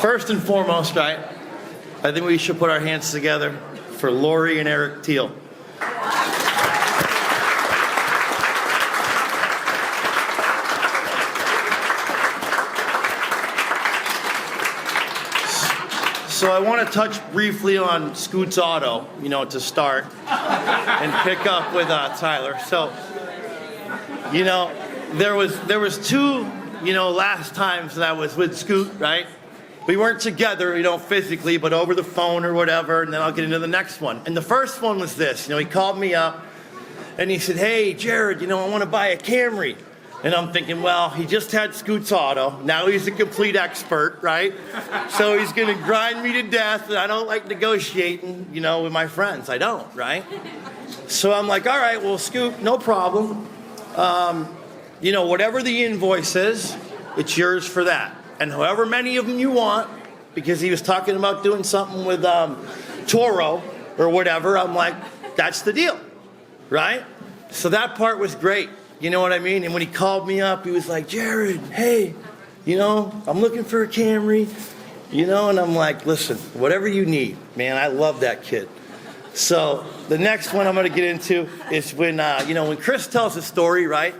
First and foremost, right, I think we should put our hands together for Lori and Eric Teal. So I want to touch briefly on Scoot's Auto, to start, and pick up with Tyler. So, there was two, last times that I was with Scoot, right? We weren't together, physically, but over the phone or whatever, and then I'll get into the next one. And the first one was this, he called me up, and he said, "Hey, Jared, I want to buy a Camry." And I'm thinking, well, he just had Scoot's Auto. Now he's a complete expert, right? So he's going to grind me to death, and I don't like negotiating, with my friends. I don't, right? So I'm like, all right, well, Scoot, no problem. Whatever the invoice is, it's yours for that. And however many of them you want, because he was talking about doing something with Toro or whatever, I'm like, that's the deal, right? So that part was great. You know what I mean? And when he called me up, he was like, "Jared, hey, I'm looking for a Camry, and I'm like, listen, whatever you need, man, I love that kid." So the next one I'm going to get into is when, when Chris tells a story, right?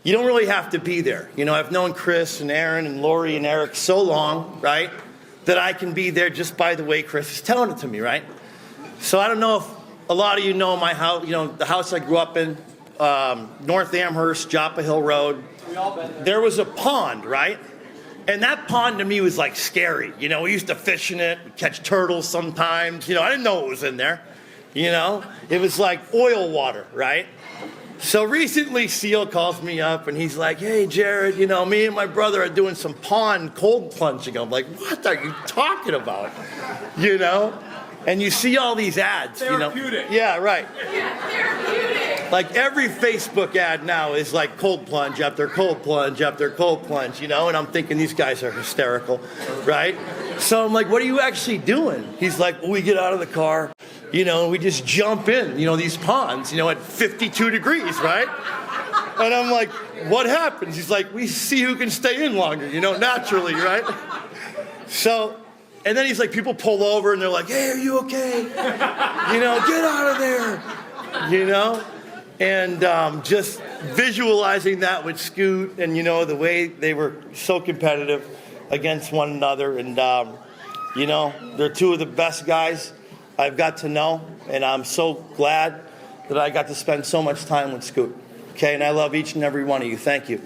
You don't really have to be there. I've known Chris and Aaron and Lori and Eric so long, right, that I can be there just by the way Chris is telling it to me, right? So I don't know if a lot of you know my house, the house I grew up in, North Amherst, Joppa Hill Road. There was a pond, right? And that pond to me was like scary. We used to fish in it, catch turtles sometimes. I didn't know what was in there. It was like oil water, right? So recently, Seal calls me up and he's like, "Hey, Jared, me and my brother are doing some pond cold plunging." I'm like, "What are you talking about?" And you see all these ads, Therapeutic. Yeah, right. Yeah, therapeutic. Like every Facebook ad now is like cold plunge after cold plunge after cold plunge, and I'm thinking these guys are hysterical, right? So I'm like, "What are you actually doing?" He's like, "Well, we get out of the car, we just jump in, these ponds, at 52 degrees, right?" And I'm like, "What happens?" He's like, "We see who can stay in longer, naturally, right?" So, and then he's like, people pull over and they're like, "Hey, are you okay? Get out of there." And just visualizing that with Scoot and, the way they were so competitive against one another. And, they're two of the best guys I've got to know. And I'm so glad that I got to spend so much time with Scoot. Okay, and I love each and every one of you. Thank you.